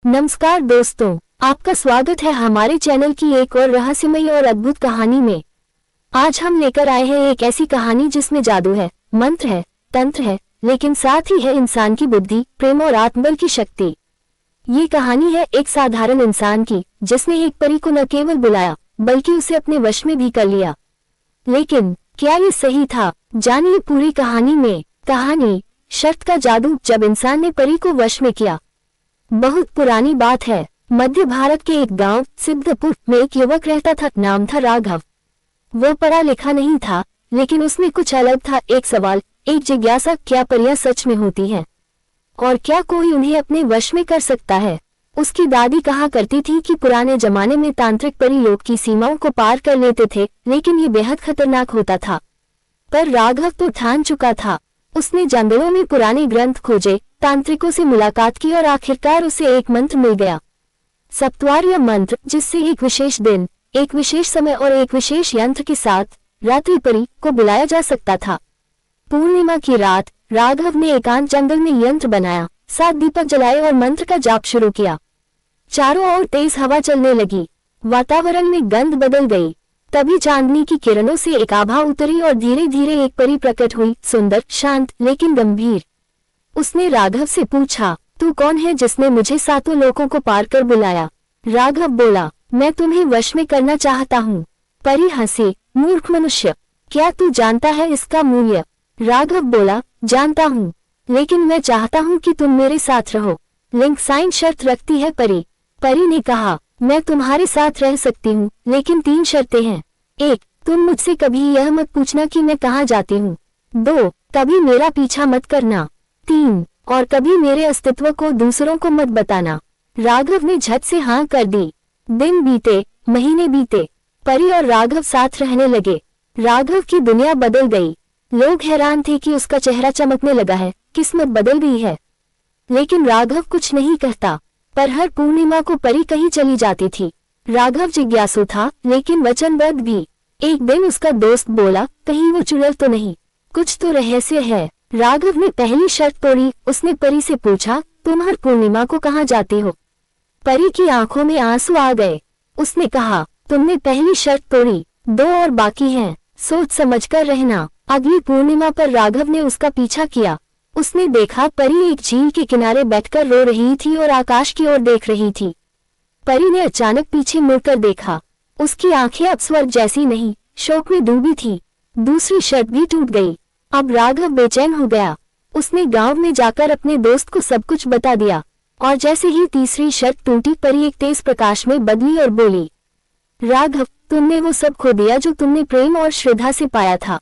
नमस्कार दोस्तों, आपका स्वागत है हमारे चैनल की एक और रहस्यमयी और अद्भुत कहानी में। आज हम लेकर आए हैं एक ऐसी कहानी जिसमें जादू है, मंत्र है, तंत्र है, लेकिन साथ ही है इंसान की बुद्धि, प्रेम और आत्मबल की शक्ति। ये कहानी है एक साधारण इंसान की जिसने एक परी को न केवल बुलाया बल्कि उसे अपने वश में भी कर लिया। लेकिन क्या ये सही था? जानिए पूरी कहानी में। कहानी शर्त का जादू, जब इंसान ने परी को वश में किया। बहुत पुरानी बात है। मध्य भारत के एक गांव सिद्धपुर में एक युवक रहता था। नाम था राघव। वो पढ़ा लिखा नहीं था, लेकिन उसमें कुछ अलग था। एक सवाल, एक जिज्ञासा, क्या परियां सच में होती हैं? और क्या कोई उन्हें अपने वश में कर सकता है? उसकी दादी कहा करती थी कि पुराने जमाने में तांत्रिक परी लोग की सीमाओं को पार कर लेते थे, लेकिन ये बेहद खतरनाक होता था। पर राघव तो ठान चुका था। उसने जंगलों में पुराने ग्रंथ खोजे, तांत्रिकों से मुलाकात की और आखिरकार उसे एक मंत्र मिल गया। सप्तवार्य मंत्र, जिससे एक विशेष दिन, एक विशेष समय और एक विशेष यंत्र के साथ रात्रि परी को बुलाया जा सकता था। पूर्णिमा की रात राघव ने एकांत जंगल में यंत्र बनाया, 7 दीपक जलाए और मंत्र का जाप शुरू किया। चारों ओर तेज हवा चलने लगी, वातावरण में गंध बदल गई। तभी चांदनी की किरणों से एक आभा उतरी और धीरे धीरे एक परी प्रकट हुई, सुंदर, शांत, लेकिन गंभीर। उसने राघव से पूछा, तू कौन है जिसने मुझे 7 लोकों को पार कर बुलाया? राघव बोला, मैं तुम्हें वश में करना चाहता हूँ। परी हंसी, मूर्ख मनुष्य, क्या तू जानता है इसका मूल्य? राघव बोला, जानता हूँ, लेकिन मैं चाहता हूँ कि तुम मेरे साथ रहो। लिंक साइन शर्त रखती है परी। परी ने कहा, मैं तुम्हारे साथ रह सकती हूँ, लेकिन 3 शर्तें हैं। 1, तुम मुझसे कभी यह मत पूछना कि मैं कहाँ जाती हूँ। 2, कभी मेरा पीछा मत करना। 3, और कभी मेरे अस्तित्व को दूसरों को मत बताना। राघव ने झट से हाँ कर दी। दिन बीते, महीने बीते, परी और राघव साथ रहने लगे। राघव की दुनिया बदल गई। लोग हैरान थे कि उसका चेहरा चमकने लगा है, किस्मत बदल गई है। लेकिन राघव कुछ नहीं कहता। पर हर पूर्णिमा को परी कहीं चली जाती थी। राघव जिज्ञासु था, लेकिन वचनबद्ध भी। एक दिन उसका दोस्त बोला, कहीं वो चुड़ैल तो नहीं? कुछ तो रहस्य है। राघव ने पहली शर्त तोड़ी। उसने परी से पूछा, तुम हर पूर्णिमा को कहाँ जाती हो? परी की आंखों में आंसू आ गए। उसने कहा, तुमने पहली शर्त तोड़ी, 2 और बाकी हैं, सोच समझकर रहना। अगली पूर्णिमा पर राघव ने उसका पीछा किया। उसने देखा परी एक झील के किनारे बैठकर रो रही थी और आकाश की ओर देख रही थी। परी ने अचानक पीछे मुड़कर देखा। उसकी आंखें अब स्वर्ग जैसी नहीं, शोक में डूबी थी। दूसरी शर्त भी टूट गई। अब राघव बेचैन हो गया। उसने गांव में जाकर अपने दोस्त को सब कुछ बता दिया। और जैसे ही तीसरी शर्त टूटी, परी एक तेज प्रकाश में बदली और बोली, राघव, तुमने वो सब खो दिया जो तुमने प्रेम और श्रद्धा से पाया था।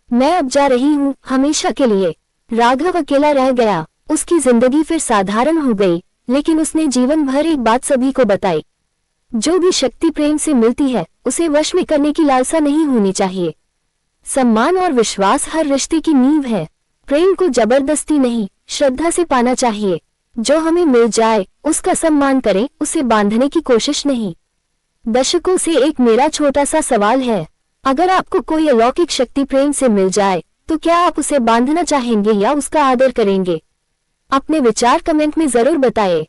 मैं अब जा रही हूँ, हमेशा के लिए। राघव अकेला रह गया। उसकी जिंदगी फिर साधारण हो गई, लेकिन उसने जीवन भर एक बात सभी को बताई, जो भी शक्ति प्रेम से मिलती है, उसे वश में करने की लालसा नहीं होनी चाहिए। सम्मान और विश्वास हर रिश्ते की नींव है। प्रेम को जबरदस्ती नहीं, श्रद्धा से पाना चाहिए। जो हमें मिल जाए उसका सम्मान करें, उसे बांधने की कोशिश नहीं। दशकों से एक मेरा छोटा सा सवाल है, अगर आपको कोई अलौकिक शक्ति प्रेम से मिल जाए तो क्या आप उसे बांधना चाहेंगे या उसका आदर करेंगे? अपने विचार कमेंट में जरूर बताएं।